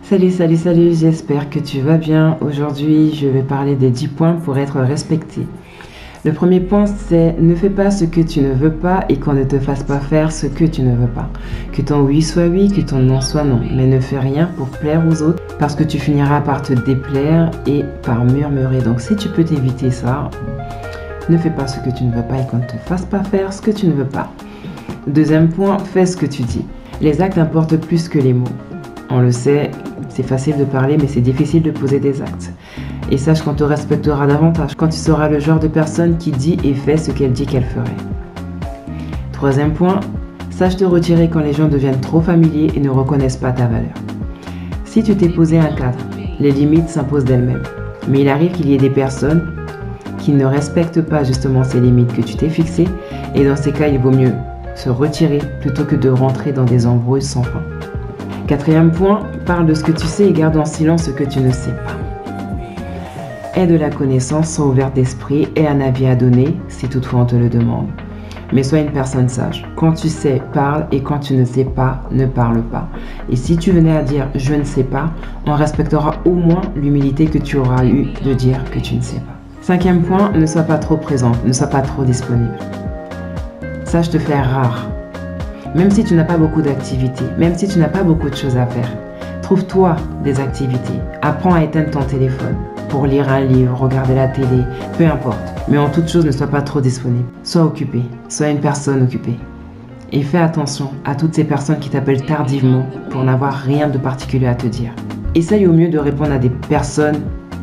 Salut, j'espère que tu vas bien. Aujourd'hui, je vais parler des 10 points pour être respecté. Le premier point, c'est ne fais pas ce que tu ne veux pas et qu'on ne te fasse pas faire ce que tu ne veux pas. Que ton oui soit oui, que ton non soit non. Mais ne fais rien pour plaire aux autres parce que tu finiras par te déplaire et par murmurer. Donc si tu peux t'éviter ça, ne fais pas ce que tu ne veux pas et qu'on ne te fasse pas faire ce que tu ne veux pas. Deuxième point, fais ce que tu dis. Les actes importent plus que les mots. On le sait, c'est facile de parler, mais c'est difficile de poser des actes. Et sache qu'on te respectera davantage quand tu seras le genre de personne qui dit et fait ce qu'elle dit qu'elle ferait. Troisième point, sache te retirer quand les gens deviennent trop familiers et ne reconnaissent pas ta valeur. Si tu t'es posé un cadre, les limites s'imposent d'elles-mêmes. Mais il arrive qu'il y ait des personnes qui ne respectent pas justement ces limites que tu t'es fixées, et dans ces cas, il vaut mieux se retirer plutôt que de rentrer dans des embrouilles sans fin. Quatrième point, parle de ce que tu sais et garde en silence ce que tu ne sais pas. Aie de la connaissance, sois ouverte d'esprit, aie un avis à donner si toutefois on te le demande. Mais sois une personne sage. Quand tu sais, parle, et quand tu ne sais pas, ne parle pas. Et si tu venais à dire « je ne sais pas », on respectera au moins l'humilité que tu auras eu de dire que tu ne sais pas. Cinquième point, ne sois pas trop présente, ne sois pas trop disponible. Sache te faire rare. Même si tu n'as pas beaucoup d'activités, même si tu n'as pas beaucoup de choses à faire, trouve-toi des activités. Apprends à éteindre ton téléphone pour lire un livre, regarder la télé, peu importe. Mais en toute chose, ne sois pas trop disponible. Sois occupé, sois une personne occupée. Et fais attention à toutes ces personnes qui t'appellent tardivement pour n'avoir rien de particulier à te dire. Essaye au mieux de répondre à des personnes,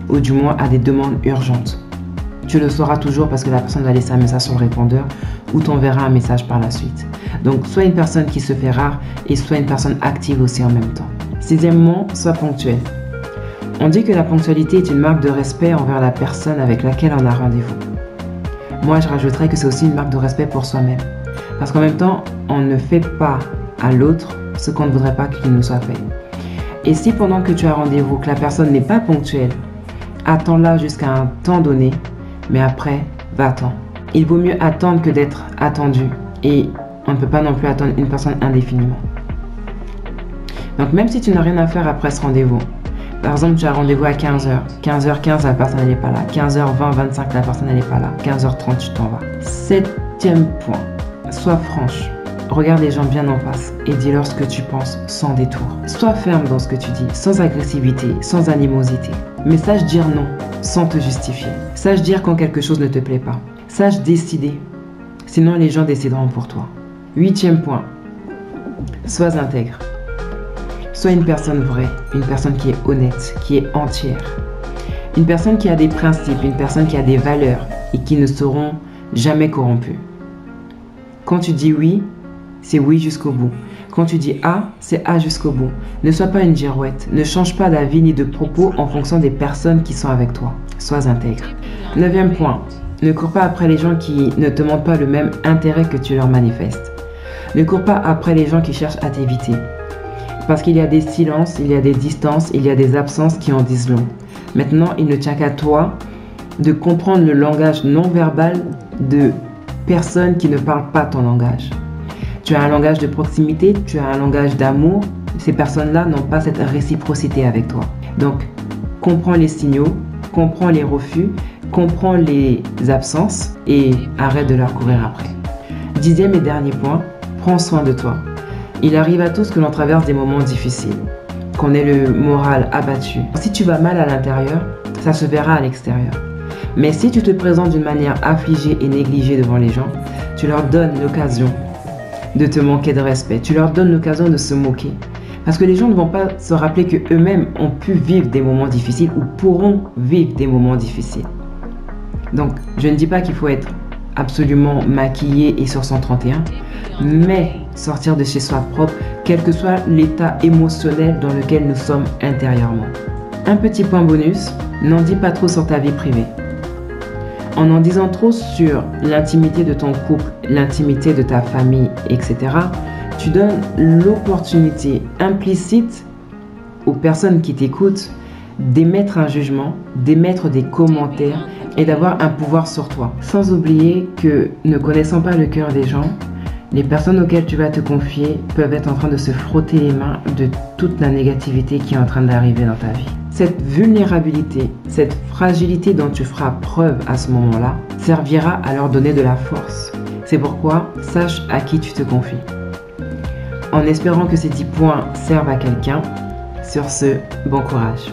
ou du moins à des demandes urgentes. Tu le sauras toujours parce que la personne va laisser un message sur le répondeur ou t'enverra un message par la suite. Donc, sois une personne qui se fait rare et sois une personne active aussi en même temps. Sixièmement, sois ponctuel. On dit que la ponctualité est une marque de respect envers la personne avec laquelle on a rendez-vous. Moi, je rajouterais que c'est aussi une marque de respect pour soi-même. Parce qu'en même temps, on ne fait pas à l'autre ce qu'on ne voudrait pas qu'il nous soit fait. Et si pendant que tu as rendez-vous, que la personne n'est pas ponctuelle, attends-la jusqu'à un temps donné, mais après, va-t'en. Il vaut mieux attendre que d'être attendu. Et on ne peut pas non plus attendre une personne indéfiniment. Donc même si tu n'as rien à faire après ce rendez-vous, par exemple tu as rendez-vous à 15h, 15h15 la personne n'est pas là, 15h20, 25 la personne n'est pas là, 15h30 tu t'en vas. Septième point, sois franche. Regarde les gens bien en face et dis-leur ce que tu penses sans détour. Sois ferme dans ce que tu dis, sans agressivité, sans animosité. Mais sache dire non sans te justifier. Sache dire quand quelque chose ne te plaît pas. Sache décider, sinon les gens décideront pour toi. Huitième point, sois intègre. Sois une personne vraie, une personne qui est honnête, qui est entière. Une personne qui a des principes, une personne qui a des valeurs et qui ne seront jamais corrompues. Quand tu dis oui, c'est oui jusqu'au bout. Quand tu dis A, c'est A jusqu'au bout. Ne sois pas une girouette. Ne change pas d'avis ni de propos en fonction des personnes qui sont avec toi. Sois intègre. Neuvième point, ne cours pas après les gens qui ne te montrent pas le même intérêt que tu leur manifestes. Ne cours pas après les gens qui cherchent à t'éviter. Parce qu'il y a des silences, il y a des distances, il y a des absences qui en disent long. Maintenant, il ne tient qu'à toi de comprendre le langage non verbal de personnes qui ne parlent pas ton langage. Tu as un langage de proximité, tu as un langage d'amour. Ces personnes-là n'ont pas cette réciprocité avec toi. Donc, comprends les signaux, comprends les refus, comprends les absences et arrête de leur courir après. Dixième et dernier point, prends soin de toi. Il arrive à tous que l'on traverse des moments difficiles, qu'on ait le moral abattu. Si tu vas mal à l'intérieur, ça se verra à l'extérieur. Mais si tu te présentes d'une manière affligée et négligée devant les gens, tu leur donnes l'occasion de te manquer de respect. Tu leur donnes l'occasion de se moquer. Parce que les gens ne vont pas se rappeler qu'eux-mêmes ont pu vivre des moments difficiles ou pourront vivre des moments difficiles. Donc, je ne dis pas qu'il faut être absolument maquillé et sur 131, mais sortir de chez soi propre, quel que soit l'état émotionnel dans lequel nous sommes intérieurement. Un petit point bonus, n'en dis pas trop sur ta vie privée. En disant trop sur l'intimité de ton couple, l'intimité de ta famille, etc., tu donnes l'opportunité implicite aux personnes qui t'écoutent d'émettre un jugement, d'émettre des commentaires et d'avoir un pouvoir sur toi. Sans oublier que, ne connaissant pas le cœur des gens, Les personnes auxquelles tu vas te confier peuvent être en train de se frotter les mains de toute la négativité qui est en train d'arriver dans ta vie. Cette vulnérabilité, cette fragilité dont tu feras preuve à ce moment-là, servira à leur donner de la force. C'est pourquoi sache à qui tu te confies. En espérant que ces 10 points servent à quelqu'un, sur ce, bon courage.